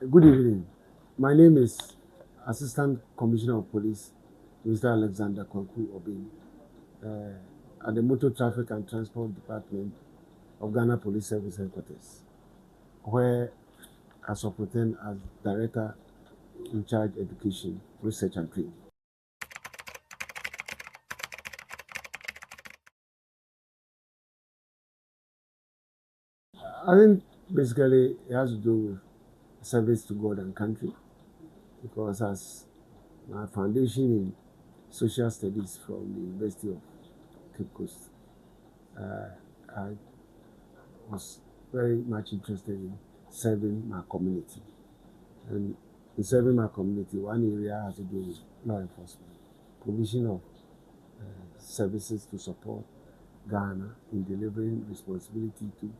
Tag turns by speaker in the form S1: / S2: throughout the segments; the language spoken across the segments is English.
S1: Good evening. My name is Assistant Commissioner of Police, Mr. Alexander Kwaku Obeng, at the Motor Traffic and Transport Department of Ghana Police Service Headquarters, where I support as Director in Charge Education, Research and Training. I think basically it has to do with service to God and country, because as my foundation in social studies from the University of Cape Coast, I was very much interested in serving my community. And in serving my community, one area has to do with law enforcement, provision of services to support Ghana in delivering responsibility to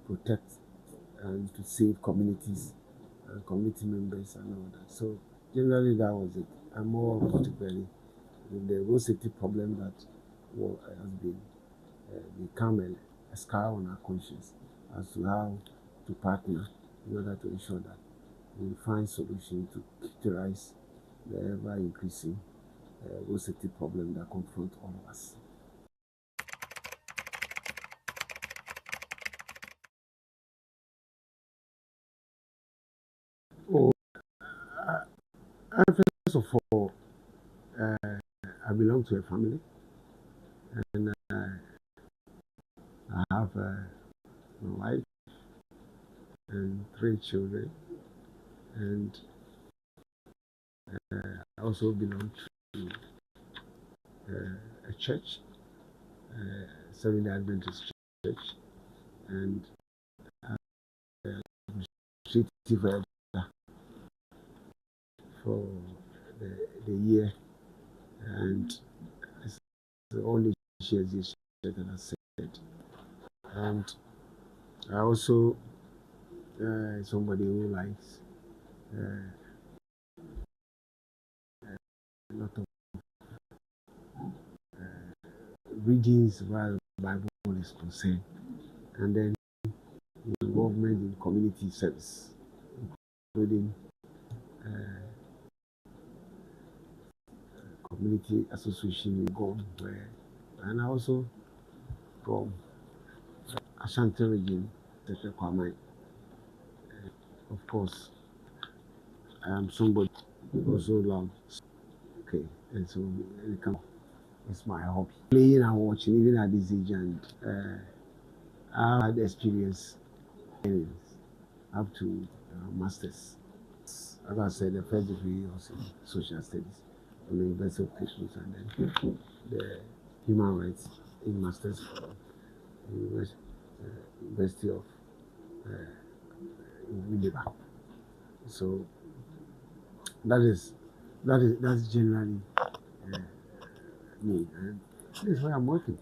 S1: protect and to save communities and community members and all that. So generally that was it. And more particularly the road safety problem that has been become a scar on our conscience as to how to partner in order to ensure that we find solutions to characterize the ever increasing road safety problem that confront all of us. Oh, first of all, I belong to a family, and I have my wife and 3 children, and I also belong to a church, Seventh-day Adventist Church, and administrative for the year, and it's the only shares this that I said. And I also somebody who likes a lot of readings while the Bible is concerned, and then involvement in community service, including community association in Gom, and also from Ashanti region, Kwame. Of course, I am somebody who also loves. Okay, and so it's my hobby. Playing and watching, even at this age, and I've had experience up to masters. As I said, the first degree was in social studies from the University of Cape Coast, and then the human rights in masters from the University of Winneba. So that's generally me, and this is where I'm working.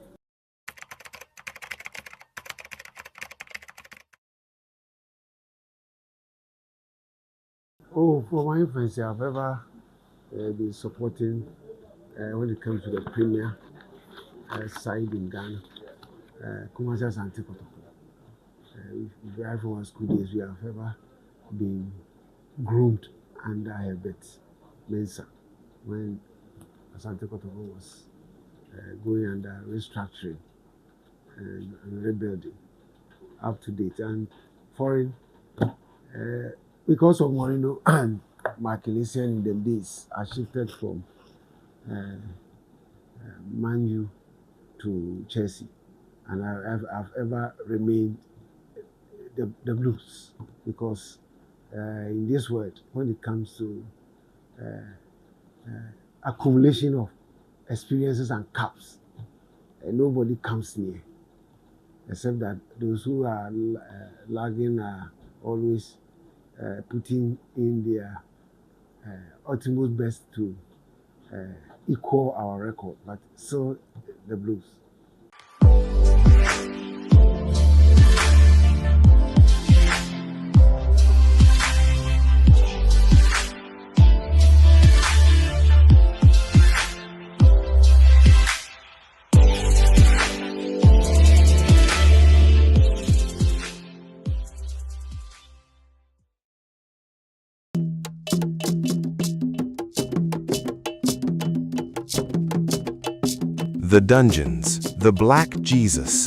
S1: Oh, for my infancy, I've ever been supporting when it comes to the premier side in Ghana, Kumasi Asante Kotoko. Right from our school days, we have ever been groomed under Herbert Mensah when Asante Kotoko was going under restructuring and rebuilding up to date. And foreign, because of Moreno and Markelesian in the days, I shifted from Man U to Chelsea, and I've ever remained the Blues, because in this world, when it comes to accumulation of experiences and caps, nobody comes near, except that those who are lagging are always putting in their utmost best to equal our record, but still the Blues.
S2: The dungeons, the Black Jesus,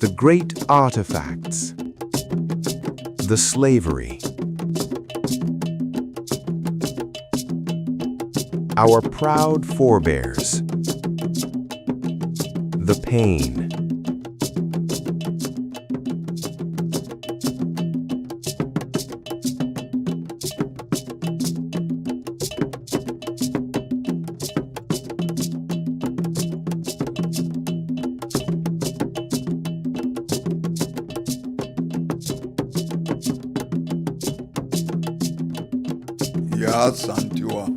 S2: the great artifacts, the slavery, our proud forebears, the pain,
S3: Ya Santiwa.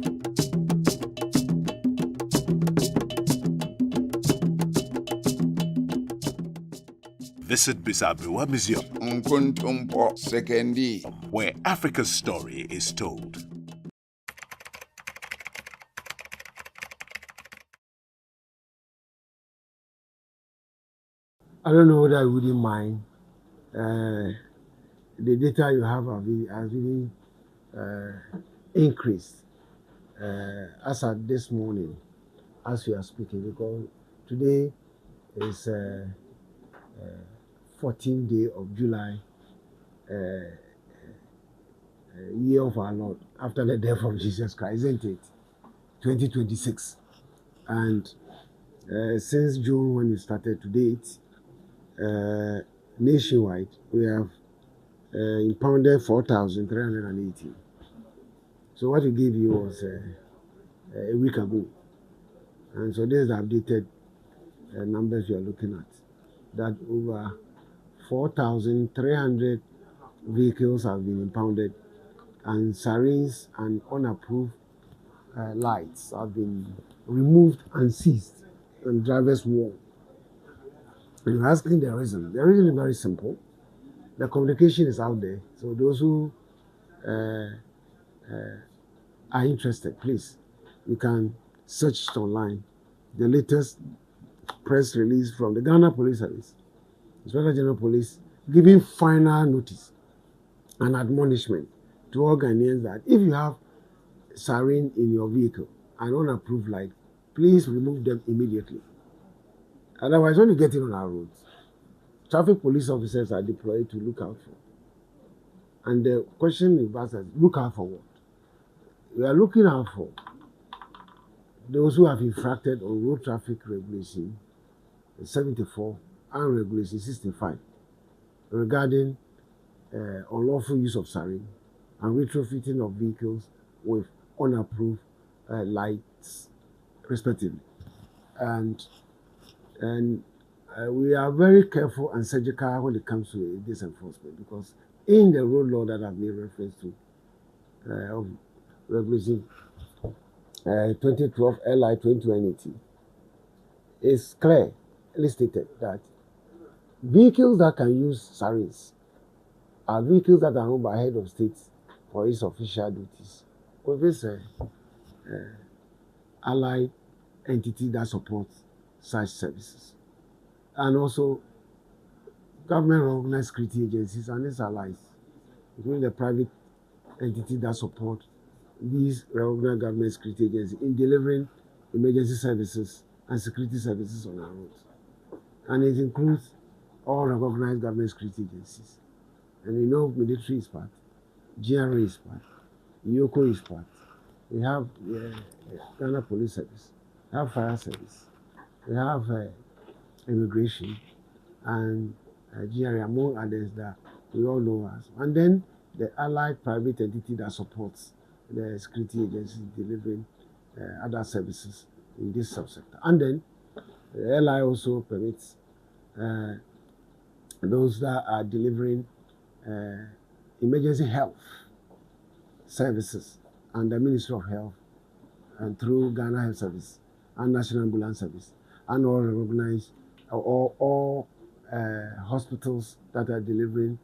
S4: Visit Bisabewa Museum,
S3: Nkuntumpo Sekendi.
S4: where Africa's story is told.
S1: I don't know whether I wouldn't mind. The data you have has really increased as at this morning, as we are speaking, because today is 14th day of July, year of our Lord, after the death of Jesus Christ, isn't it? 2026. And since June when we started to date, nationwide, we have impounded 4,380. So what we gave you was a week ago. And so this is the updated numbers you are looking at. That over 4,300 vehicles have been impounded, and sirens and unapproved lights have been removed and seized, and drivers warned. And you're asking the reason. The reason is very simple. The communication is out there. So those who are interested, please, you can search it online. The latest press release from the Ghana Police Service, Inspector General Police, giving final notice and admonishment to all Ghanaians that if you have siren in your vehicle and unapproved light, please remove them immediately. Otherwise, when you get in on our roads, traffic police officers are deployed to look out for. And the question is asked is, look out for what? We are looking out for those who have infracted on road traffic regulation 74 and regulation 65 regarding unlawful use of siren and retrofitting of vehicles with unapproved lights, respectively. And we are very careful and surgical when it comes to this enforcement, because in the road law that I've made reference to, of regulation 2012 LI 2020, is clearly stated that vehicles that can use sirens are vehicles that are owned by head of state for its official duties, with this allied entity that supports such services, and also government recognized security agencies and its allies, including the private entity that support these recognized government security agencies in delivering emergency services and security services on our roads. And it includes all recognized government security agencies. And we know military is part, GRA is part, Yoko is part. We have Ghana Police Service, we have Fire Service, we have Immigration, and GRA, among others that we all know as. And then the allied private entity that supports the security agencies delivering other services in this subsector. And then the LI also permits those that are delivering emergency health services under Ministry of Health and through Ghana Health Service and National Ambulance Service, and all recognized all hospitals that are delivering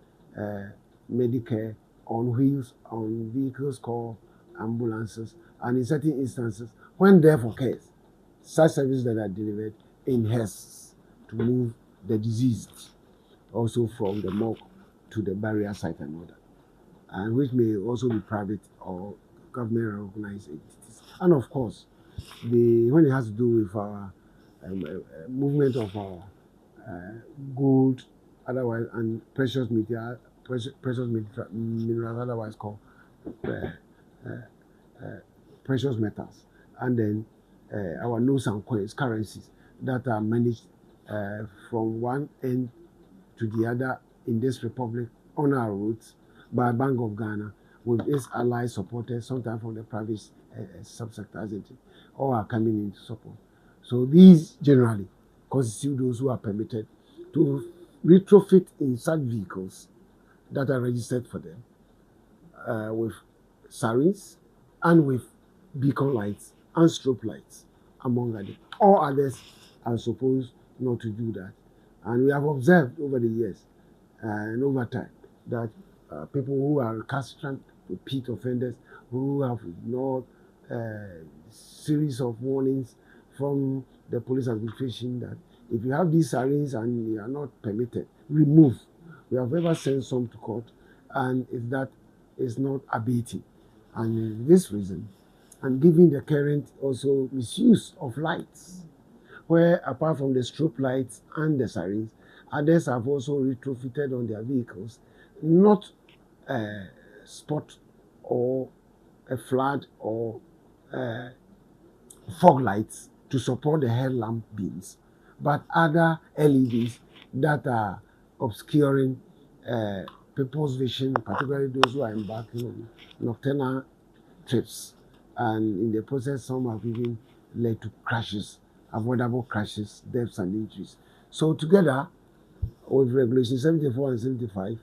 S1: Medicare on wheels, on vehicles called ambulances, and in certain instances, when therefore occurs, such services that are delivered in haste to move the deceased also from the morgue to the burial site and all that, and which may also be private or government recognized entities. And of course, when it has to do with our movement of our gold, otherwise, and precious material, minerals, otherwise called uh, uh, precious metals, and then our notes and coins, currencies that are managed from one end to the other in this republic on our roads by Bank of Ghana with its allies supporters, sometimes from the private subsector, isn't it? All are coming in to support. So these generally constitute those who are permitted to retrofit in such vehicles that are registered for them with sirens and with beacon lights and strobe lights, among others. All others are supposed not to do that. And we have observed over the years and over time that people who are recalcitrant, repeat offenders, who have ignored series of warnings from the police administration that if you have these sirens and you are not permitted, remove. We have ever sent some to court, and if that is not abating, and this reason, and given the current also misuse of lights, where apart from the strobe lights and the sirens, others have also retrofitted on their vehicles, not a spot or a flood or fog lights to support the headlamp beams, but other LEDs that are obscuring people's vision, particularly those who are embarking on nocturnal trips. And in the process, some have even led to crashes, avoidable crashes, deaths, and injuries. So, together with Regulation 74 and 75,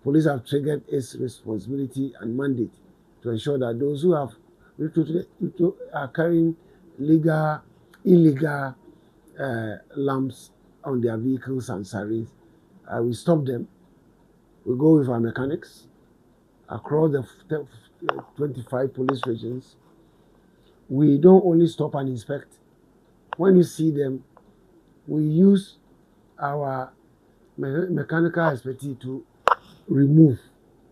S1: police have triggered its responsibility and mandate to ensure that those who have are carrying illegal lamps on their vehicles and sirens, we stop them. We go with our mechanics across the 25 police regions. We don't only stop and inspect. When you see them, we use our mechanical expertise to remove,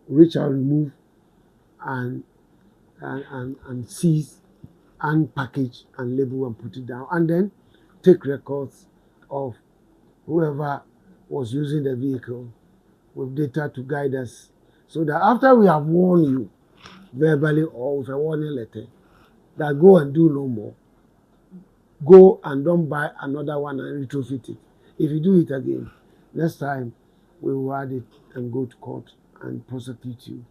S1: reach out, remove, and seize and package and label and put it down, and then take records of whoever was using the vehicle with data to guide us, so that after we have warned you verbally or with a warning letter that go and do no more, go and don't buy another one and retrofit it. If you do it again, next time we will add it and go to court and prosecute you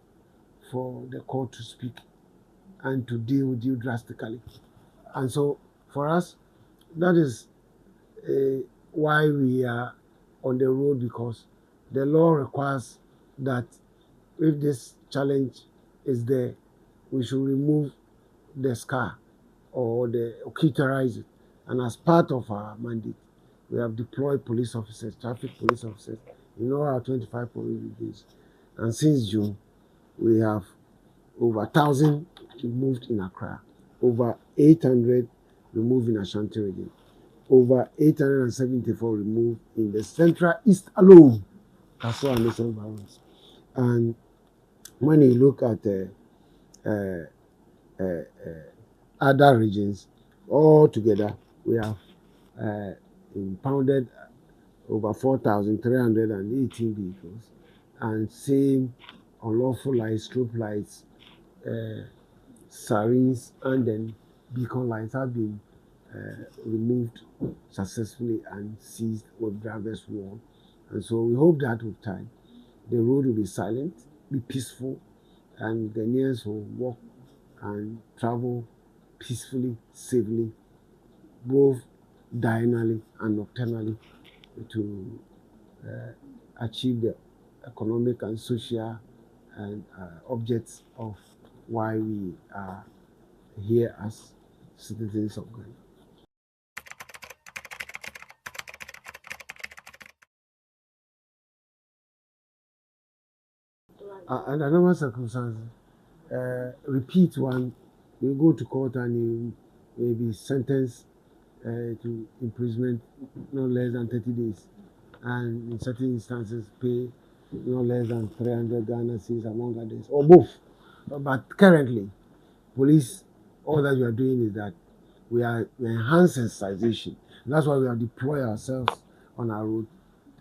S1: for the court to speak and to deal with you drastically. And so for us, that is why we are on the road, because the law requires that if this challenge is there, we should remove the scar or the occulterize it. And as part of our mandate, we have deployed police officers, traffic police officers, in all our 25 police regions. And since June, we have over 1,000 removed in Accra, over 800 removed in Ashanti region, over 874 removed in the Central East alone. That's all nation violence. And when you look at other regions, all together, we have impounded over 4,318 vehicles, and same unlawful lights, strobe lights, sirens, and then beacon lights have been removed successfully and seized with drivers warned. And so we hope that with time, the road will be silent, be peaceful, and Ghanaians will walk and travel peacefully, safely, both diurnally and nocturnally, to achieve the economic and social and objects of why we are here as citizens of Ghana. Under normal circumstances, repeat one, you go to court and you may be sentenced to imprisonment no less than 30 days, and in certain instances pay no less than 300 Ghana cedis, among others, or both. But currently, police all that we are doing is that we enhance sensitization. And that's why we are deploy ourselves on our road.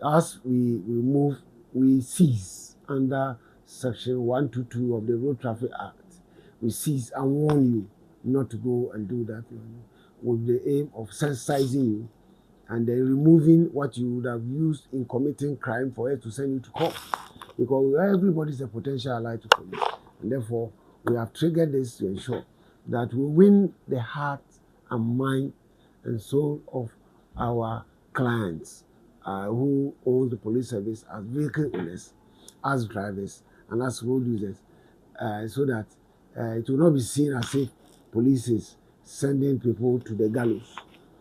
S1: As we move, we seize under Section 122 of the Road Traffic Act. We seize and warn you not to go and do that, with the aim of sensitizing you and then removing what you would have used in committing crime for it to send you to court. Because everybody is a potential ally to police. And therefore, we have triggered this to ensure that we win the heart and mind and soul of our clients who own the police service as vehicle owners, as drivers, and as road users, so that it will not be seen as if police is sending people to the gallows,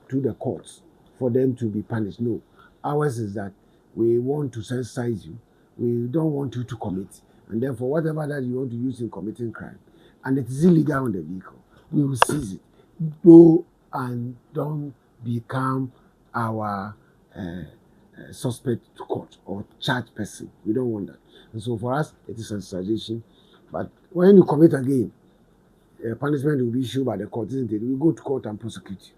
S1: to the courts, for them to be punished. No. Ours is that we want to sensitize you. We don't want you to commit. And therefore, whatever that you want to use in committing crime, and it is illegal on the vehicle, we will seize it. Go and don't become our suspect to court or charged person. We don't want that. And so for us, it is sensitization. But when you commit again, punishment will be issued by the court, isn't it? We go to court and prosecute you.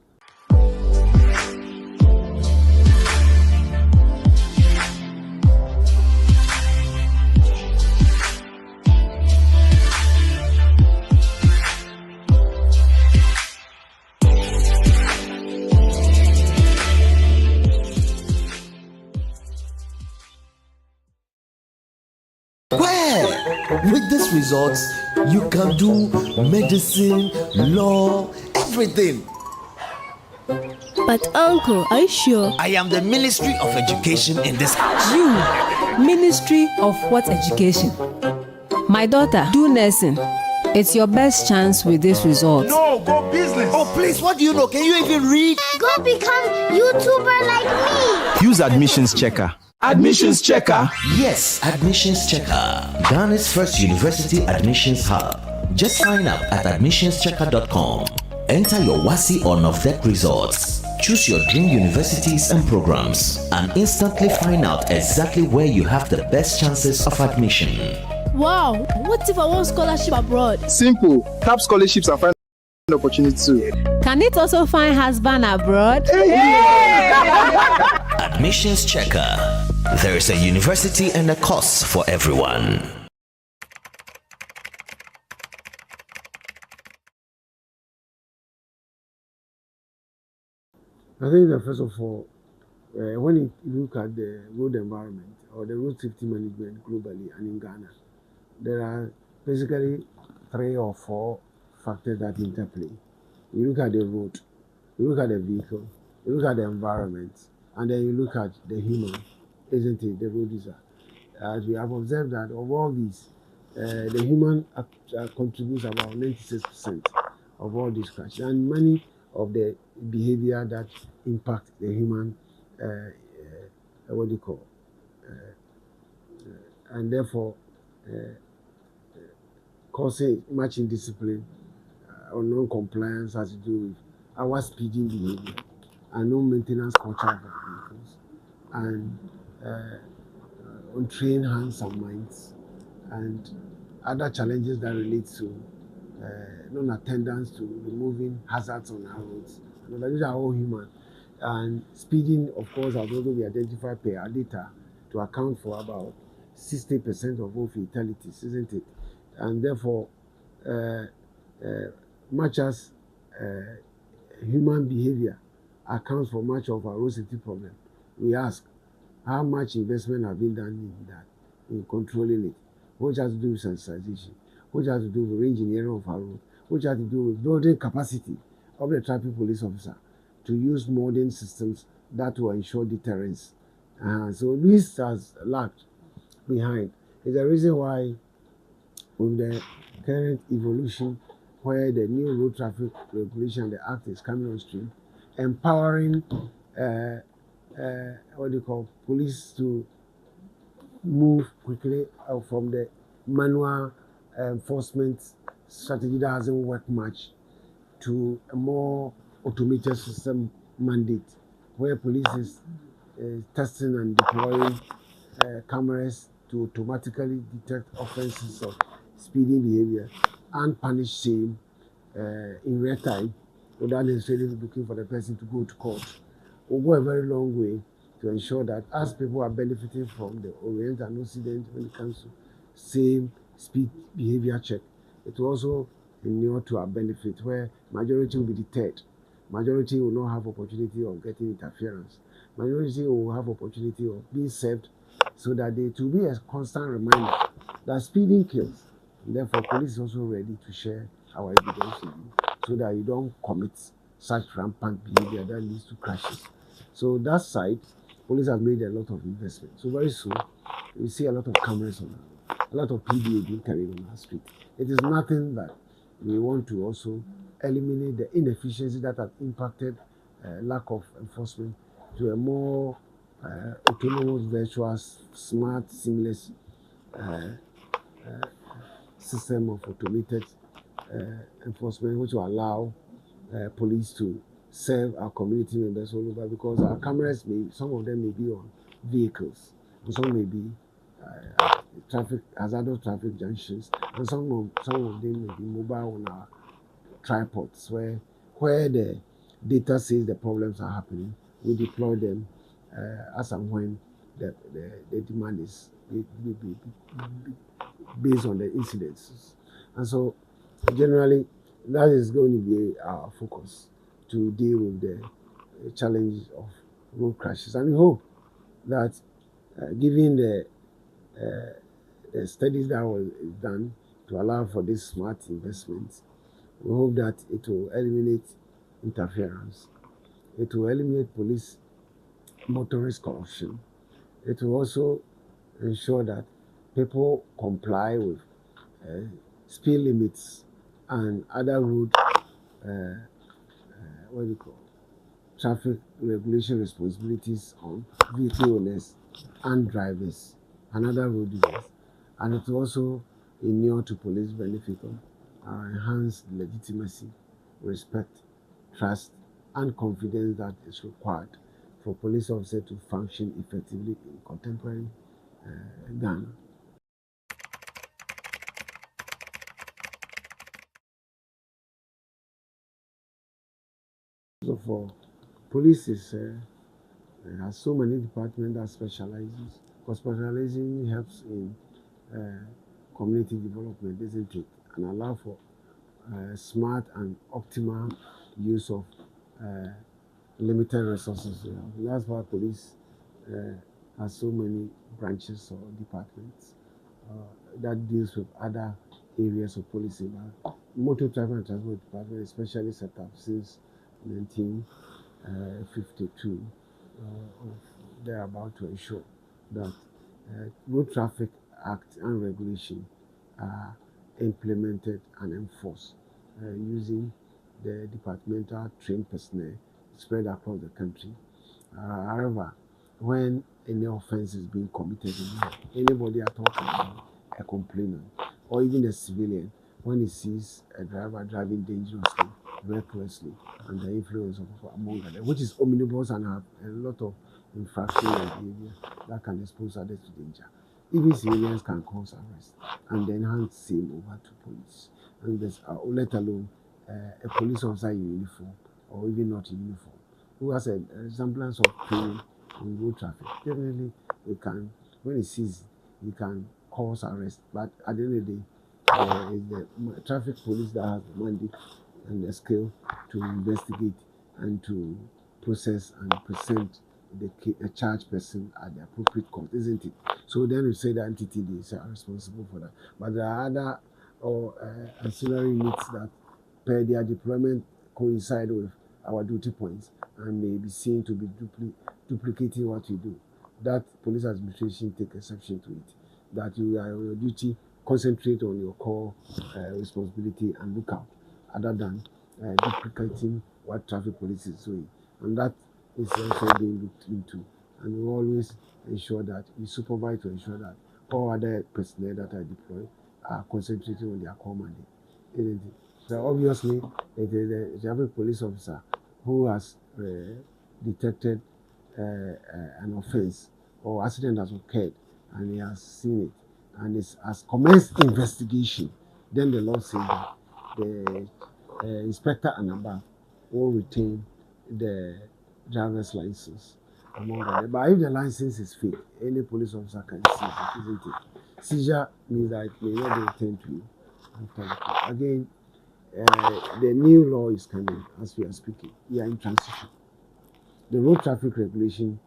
S5: With these results, you can do medicine, law, everything.
S6: But uncle, are you sure?
S5: I am the Ministry of Education in this house.
S7: You, Ministry of what education? My daughter, do nursing. It's your best chance with this result.
S3: No, go business.
S5: Oh, please, what do you know? Can you even read?
S8: Go become YouTuber like me.
S9: Use Admissions Checker.
S5: Admissions Checker? Yes, Admissions Checker. Ghana's first university admissions hub. Just sign up at admissionschecker.com. Enter your WASSCE or NOVDEC results. Choose your dream universities and programs and instantly find out exactly where you have the best chances of admission.
S6: Wow, what if I want scholarship abroad?
S9: Simple. Tap scholarships and find opportunity too.
S7: Can it also find husband abroad?
S5: Admissions Checker. There is a university and a course for everyone.
S1: I think that first of all, when you look at the road environment or the road safety management globally and in Ghana, there are basically 3 or 4 factors that interplay. You look at the road, you look at the vehicle, you look at the environment, and then you look at the human, isn't it, the road user. As we have observed that of all these, the human contributes about 96% of all these crashes, and many of the behavior that impact the human, and therefore causing much indiscipline or non-compliance has to do with our speeding behavior and non-maintenance culture of our vehicles, and untrained hands and minds, and other challenges that relate to non-attendance to removing hazards on our roads. These are all human. And speeding, of course, has also been identified per our data to account for about 60% of all fatalities, isn't it? And therefore, much as human behavior accounts for much of our road safety problem, we ask how much investment have been done in that, in controlling it, which has to do with sensitization, which has to do with engineering of our road, which has to do with building capacity of the traffic police officer to use modern systems that will ensure deterrence. So this has lagged behind. It's the reason why with the current evolution where the new road traffic regulation, the act is coming on stream, empowering police to move quickly from the manual enforcement strategy that hasn't worked much to a more automated system mandate where police is testing and deploying cameras to automatically detect offenses of speeding behavior and punish same in real time without necessarily looking for the person to go to court will go a very long way to ensure that as people are benefiting from the Orient and Occident when it comes to same speed behavior check, it will also inure to our benefit where majority will be deterred. Majority will not have opportunity of getting interference. Majority will have opportunity of being served so that it will be a constant reminder that speeding kills. And therefore, police is also ready to share our evidence with you so that you don't commit such rampant behavior that leads to crashes. So that side, police have made a lot of investment. So very soon, we see a lot of cameras on our, a lot of PDA being carried on our street. It is nothing that we want to also eliminate the inefficiency that have impacted lack of enforcement to a more autonomous, virtual, smart, seamless system of automated enforcement, which will allow police to serve our community members all over, because our cameras some of them may be on vehicles, and some may be hazardous traffic junctions, and some of them may be mobile on our tripods where the data says the problems are happening. We deploy them as and when the demand is based on the incidences. And so generally that is going to be our focus to deal with the challenge of road crashes. And we hope that given the studies that was done to allow for this smart investment, we hope that it will eliminate interference. It will eliminate police motorist corruption. It will also ensure that people comply with speed limits and other road traffic regulation responsibilities on vehicle owners and drivers and other road users. And it will also inure to police benefit of enhanced legitimacy, respect, trust, and confidence that is required for police officers to function effectively in contemporary Ghana. So for police has so many departments that specializes, because specializing helps in community development, isn't it? And allow for smart and optimal use of limited resources. That's why police has so many branches or departments that deals with other areas of policy. But motor traffic and transport department especially set up since 1952. They're about to ensure that road traffic act and regulation are implemented and enforced using the departmental trained personnel spread across the country. However, when any offense is being committed, anybody at all, a complainant or even a civilian, when he sees a driver driving dangerously, recklessly, under influence of among others, which is omnibus and have a lot of infraction and behavior that can expose others to danger. Even civilians can cause arrest and then hand same over to police. And there's, let alone a police officer in uniform or even not in uniform who has a semblance of training in road traffic. Definitely, he can, when he sees, he can cause arrest. But at the end of the day, it's the traffic police that has the mandate and the skill to investigate and to process and present the charged person at the appropriate court, isn't it? So then we say that MTTD are responsible for that. But there are other ancillary needs that per their deployment coincide with our duty points and may be seen to be duplicating what you do. That police administration take exception to it. That you are on your duty, concentrate on your core responsibility and look out, other than duplicating what traffic police is doing. And that is also being looked into. And we always ensure that we supervise to ensure that all other personnel that are deployed are concentrating on their core mandate, isn't it? So obviously, it is the traffic police officer who has detected an offense or accident has occurred and he has seen it and has commenced investigation. Then the law says that the inspector and above will retain the driver's license among them. But if the license is fake, any police officer can seize it, isn't it? Seizure means that it may not be returned to you after the court. Again, the new law is coming as we are speaking. We are in transition. The road traffic regulation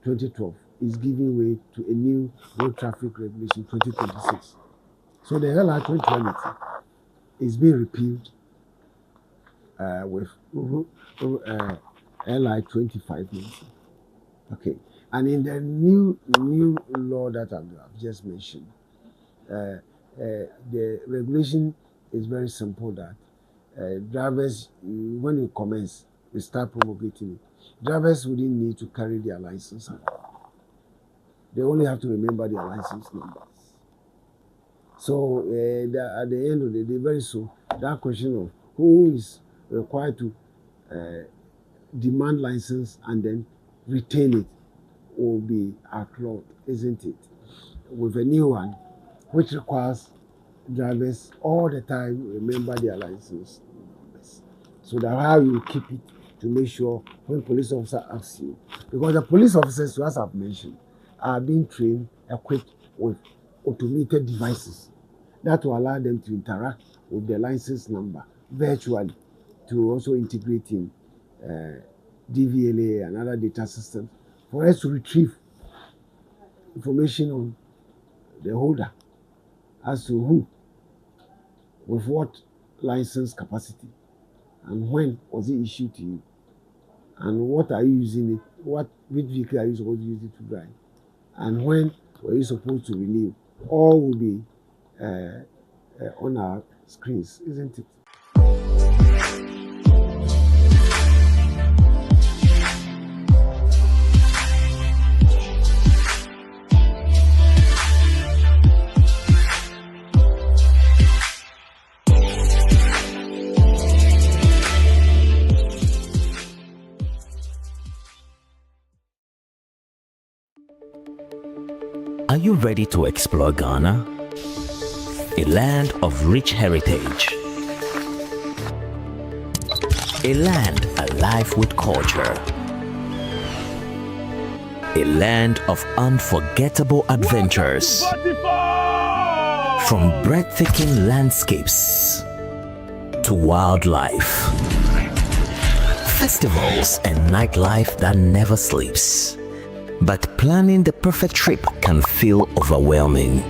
S1: 2012 is giving way to a new road traffic regulation 2026. So the LR 2020 is being repealed with LI 25 months. Okay, and in the new law that I've just mentioned, the regulation is very simple that drivers, when you commence, we start promulgating it. Drivers wouldn't need to carry their license. They only have to remember their license numbers. So at the end of the day, very soon, that question of who is required to demand license and then retain it will be outlawed, isn't it? With a new one, which requires drivers all the time remember their license numbers. So that how you keep it to make sure when police officer asks you, because the police officers, as I've mentioned, are being trained, equipped with automated devices that will allow them to interact with the license number virtually, to also integrate in DVLA and other data systems for us to retrieve information on the holder as to who, with what license capacity, and when was it issued to you, and what are you using it, which vehicle are you supposed to use it to drive, and when were you supposed to renew. All will be on our screens, isn't it?
S5: Are you ready to explore Ghana? A land of rich heritage. A land alive with culture. A land of unforgettable adventures. From breathtaking landscapes to wildlife. Festivals and nightlife that never sleeps. But planning the perfect trip can feel overwhelming.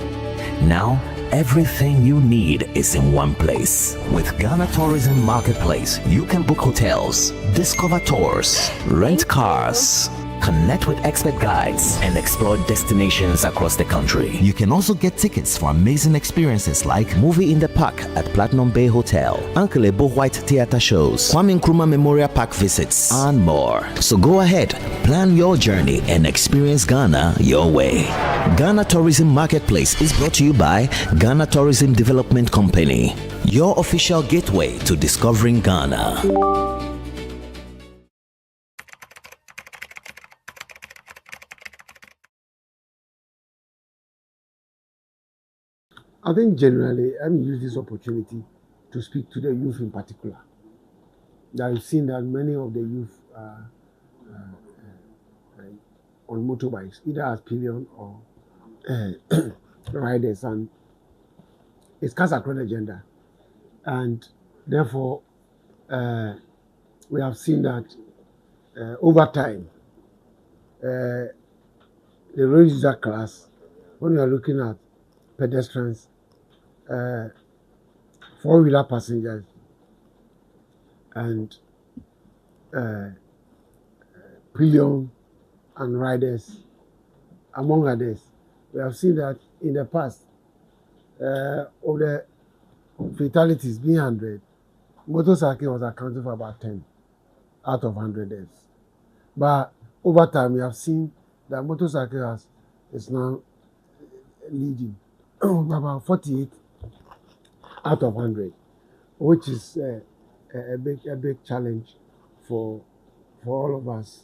S5: Now, everything you need is in one place. With Ghana Tourism Marketplace, you can book hotels, discover tours, rent cars, connect with expert guides, and explore destinations across the country. You can also get tickets for amazing experiences like Movie in the Park at Platinum Bay Hotel, Uncle Ebo White Theatre shows, Kwame Nkrumah Memorial Park visits, and more. So go ahead, plan your journey and experience Ghana your way. Ghana Tourism Marketplace is brought to you by Ghana Tourism Development Company, your official gateway to discovering Ghana.
S1: I think generally, I'm use this opportunity to speak to the youth in particular. I've seen that many of the youth are on motorbikes, either as pillion or riders, and it's cast across the gender. And therefore, we have seen that over time, the road user class, when you are looking at pedestrians, four-wheeler passengers, and pillion and riders, among others, we have seen that in the past, of the fatalities being 100, motorcycle was accounting for about 10 out of 100 deaths. But over time, we have seen that motorcycle is now leading about 48 out of 100, which is a big challenge for all of us.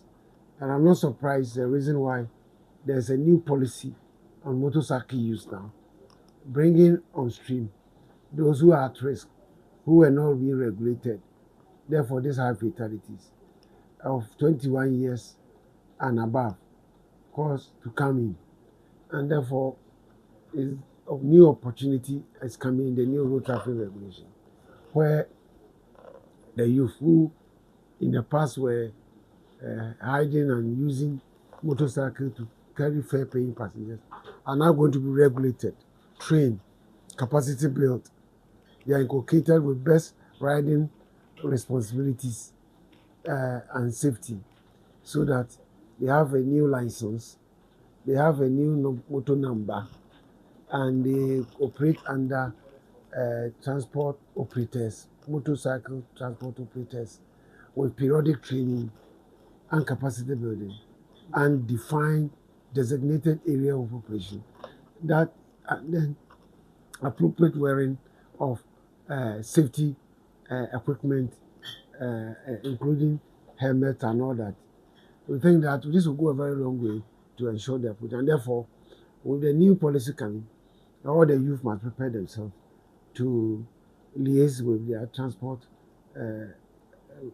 S1: And I'm not surprised the reason why there's a new policy on motorcycle use now, bringing on stream those who are at risk who were not being regulated. Therefore, these high fatalities of 21 years and above caused to come in. And therefore, is a new opportunity is coming in the new road traffic regulation, where the youth who in the past were hiding and using motorcycle to carry fare paying passengers are now going to be regulated, trained, capacity built. They are inculcated with best riding responsibilities and safety, so that they have a new license, they have a new motor number, and they operate under transport operators, motorcycle transport operators, with periodic training and capacity building, and define designated area of operation, that then appropriate wearing of safety equipment, including helmet and all that. We think that this will go a very long way to ensure their protection. And therefore, with the new policy coming, all the youth must prepare themselves to liaise with their transport,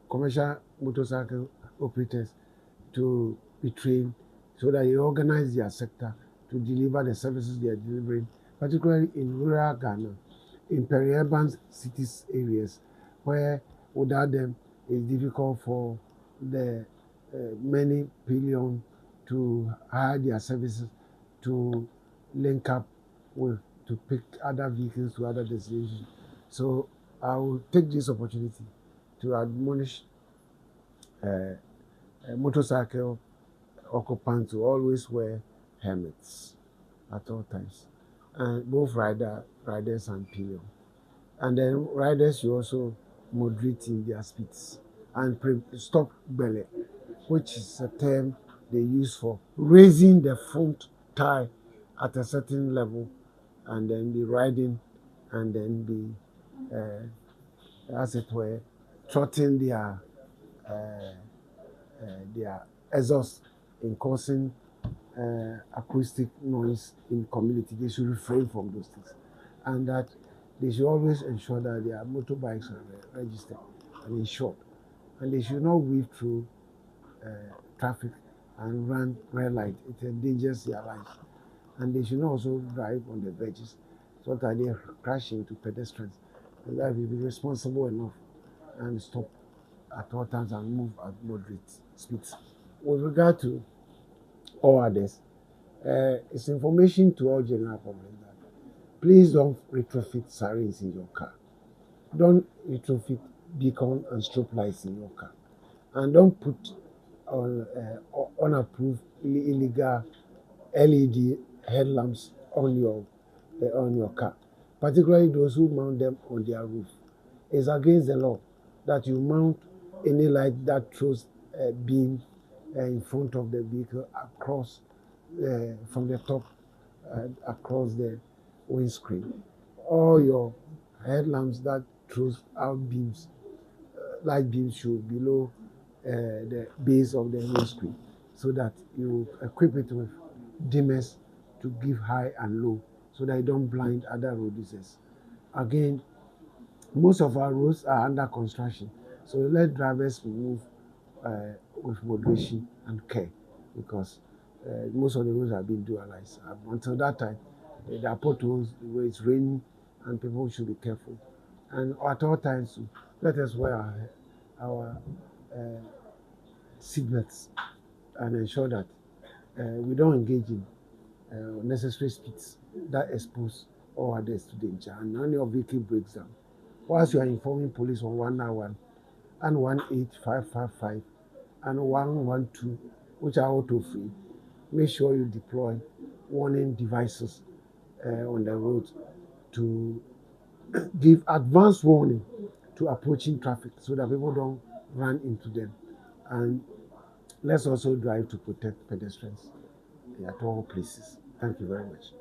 S1: commercial motorcycle operators, to be trained so that they organize their sector to deliver the services they are delivering, particularly in rural Ghana, in peri-urban cities areas, where without them it's difficult for the many billion to hire their services to link up with, to pick other vehicles to other destinations. So I will take this opportunity to admonish motorcycle occupants to always wear helmets at all times, and both riders and pillion. And then riders should also moderate in their speeds and stop belly, which is a term they use for raising the front tire at a certain level, and then be riding, and then be, as it were, trotting their exhaust in causing acoustic noise in community. They should refrain from those things, and that they should always ensure that their motorbikes are registered and insured, and they should not weave through traffic and run red light. It endangers their lives, and they should not also drive on the verges so that they crash into pedestrians, and that will be responsible enough and stop at all times and move at moderate speeds. With regard to all others, it's information to all general public that please don't retrofit sirens in your car. Don't retrofit beacon and strobe lights in your car. And don't put on unapproved illegal LED headlamps on your car, particularly those who mount them on their roof. It's against the law that you mount any light that throws a beam in front of the vehicle across from the top across the windscreen. All your headlamps that throws out beams, light beams, should be below the base of the windscreen, so that you equip it with dimmers to give high and low, so that you don't blind other road users. Again, most of our roads are under construction, so let drivers move with moderation and care, because most of the roads are being dualized. Until that time, there are potholes where it's raining, and people should be careful. And at all times, let us wear our seatbelts and ensure that we don't engage in unnecessary speeds that expose all others to danger. And when your vehicle breaks down, whilst you are informing police on 191 and 18555 and 112, which are auto free, make sure you deploy warning devices on the road to give advance warning to approaching traffic, so that people don't run into them. And let's also drive to protect pedestrians at all places. Thank you very much.